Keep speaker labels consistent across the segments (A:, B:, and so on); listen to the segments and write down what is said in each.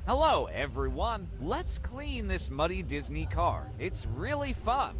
A: Hello, everyone. Let's clean this muddy Disney car. It's really fun.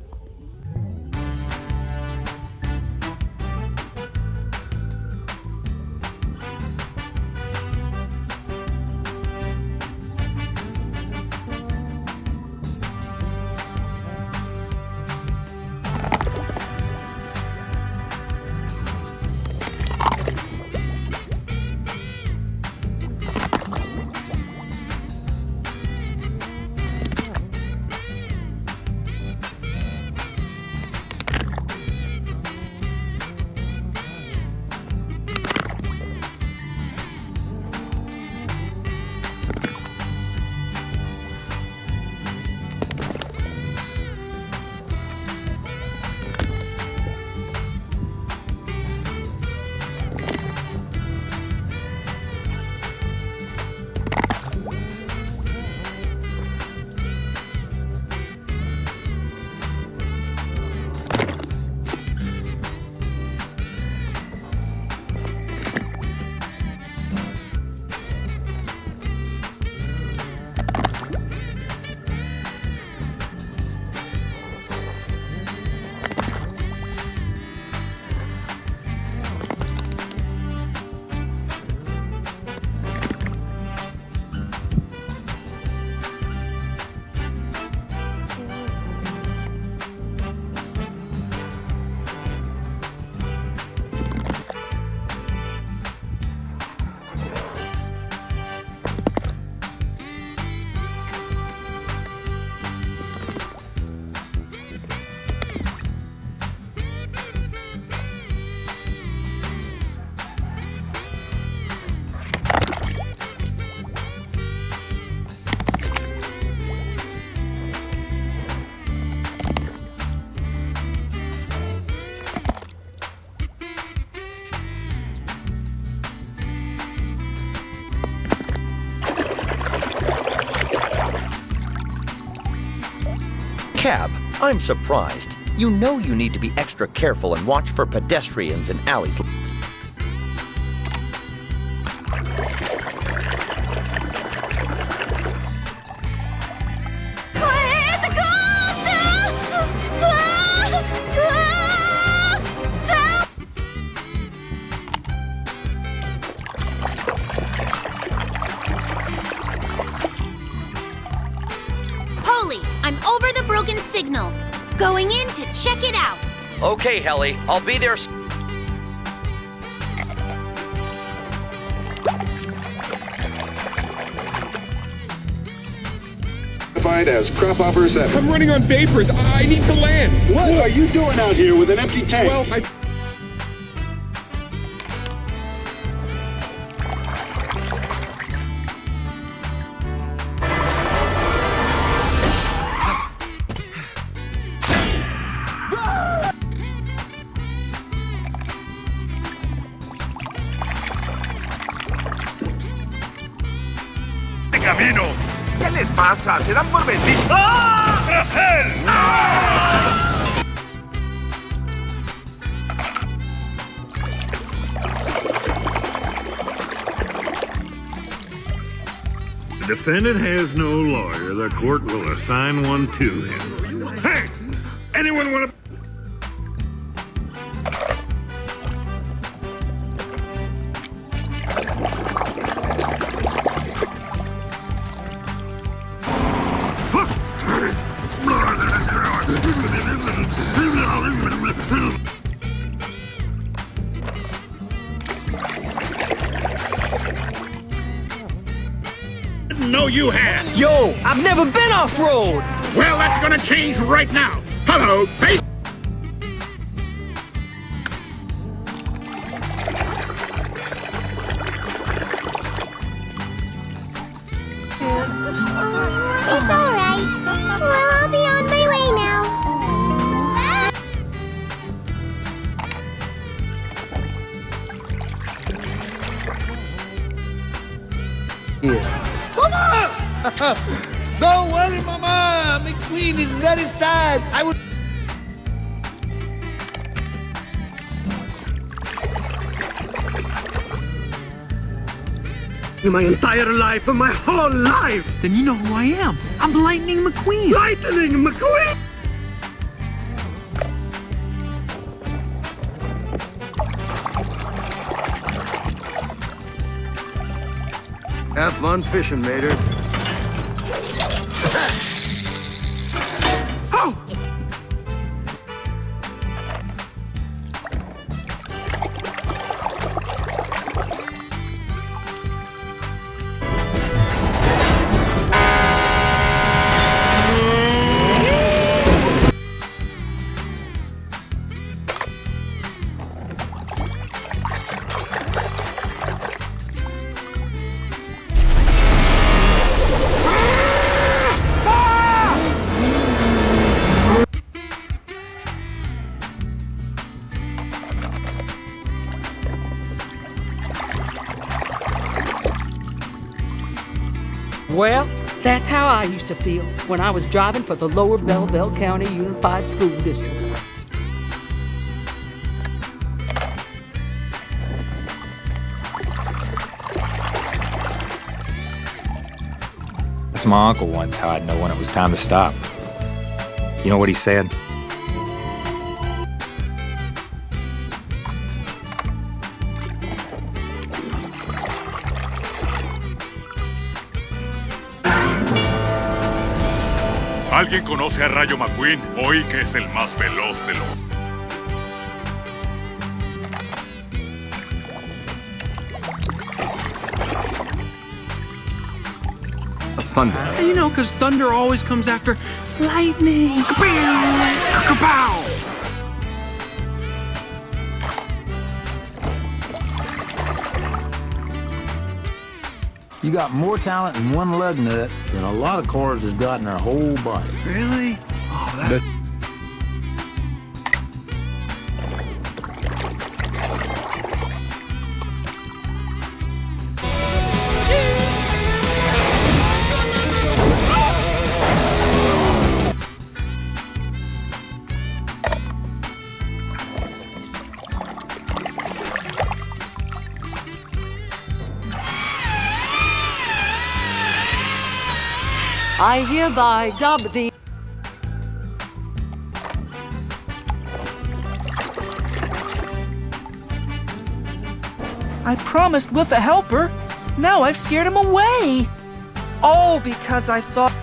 B: Cab, I'm surprised. You know you need to be extra careful and watch for pedestrians in alleys.
C: It's a ghost! Help! Polly, I'm over the broken signal. Going in to check it out.
B: Okay, Helly, I'll be there.
D: As crop hoppers at
E: I'm running on vapors. I need to land.
D: What are you doing out here with an empty tank?
E: Well,
F: camino. ¿Qué les pasa? ¿Se dan por vencidos? ¡Ah! ¡Tras él! ¡Ah!
G: The defendant has no lawyer. The court will assign one to him. Hey! Anyone want to...
F: know you had.
B: Yo, I've never been off-road!
F: Well, that's gonna change right now. Hello, face.
C: It's all right. Well, I'll be on my way now.
H: Mama! Don't worry, Mama. McQueen is very sad. I would.
G: My entire life, and my whole life!
I: Then you know who I am. I'm Lightning McQueen.
G: Lightning McQueen!
F: Have fun fishing, Mater.
G: Oh!
J: Well, that's how I used to feel when I was driving for the Lower Belleville County Unified School District.
K: That's my uncle once how I'd know when it was time to stop. You know what he said?
G: ¿Alguien conoce a Rayo McQueen? Hoy que es el más veloz de los...
F: Thunder.
I: You know, because thunder always comes after lightning. Kapow!
H: You got more talent in one lug nut than a lot of cars has got in their whole body.
I: Really? Oh, that...
J: I hereby dub thee.
L: I promised Wolf a helper. Now I've scared him away. All because I thought...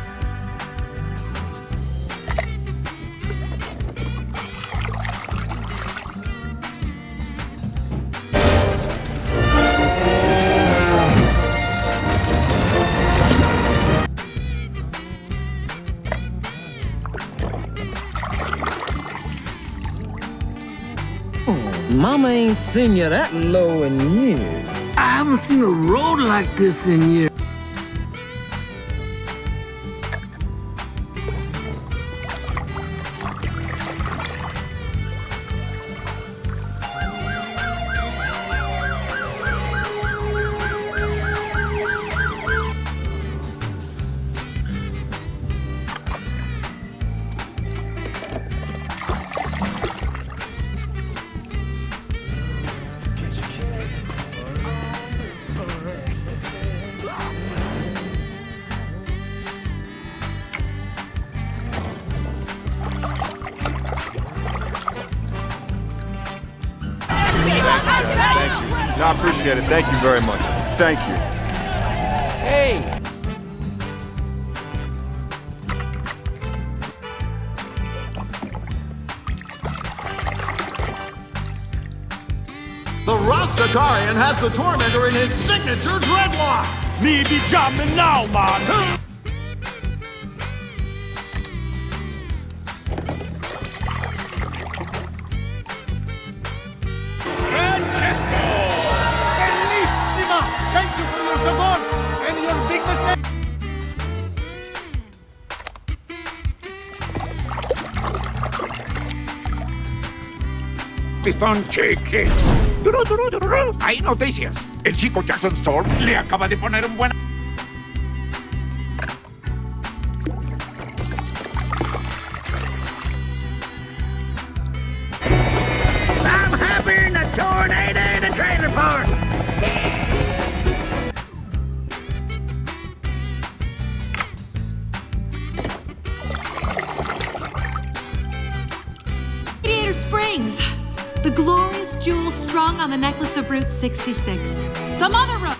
H: Mama ain't seen you that low in years.
I: I haven't seen a road like this in years.
D: Thank you. No, I appreciate it. Thank you very much. Thank you.
H: Hey!
F: The Rastafarian has the Tormentor in his signature dreadlock!
G: Me be jamming now, man!
H: Thank you for your support and your big mistake.
F: Pistón chiquis. Hay noticias. El chico Jackson Storm le acaba de poner un buen... I'm happy in a tornado in a trailer park.
M: proceedings. The glorious jewel strung on the necklace of Route 66. The Mother Road.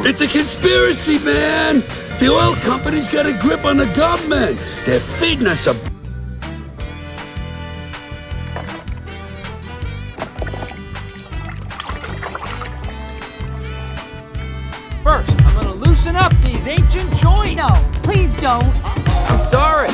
N: It's a conspiracy, man! The oil company's got a grip on the government. They're feeding us a...
O: First, I'm gonna loosen up these ancient joints.
M: No, please don't.
O: I'm sorry.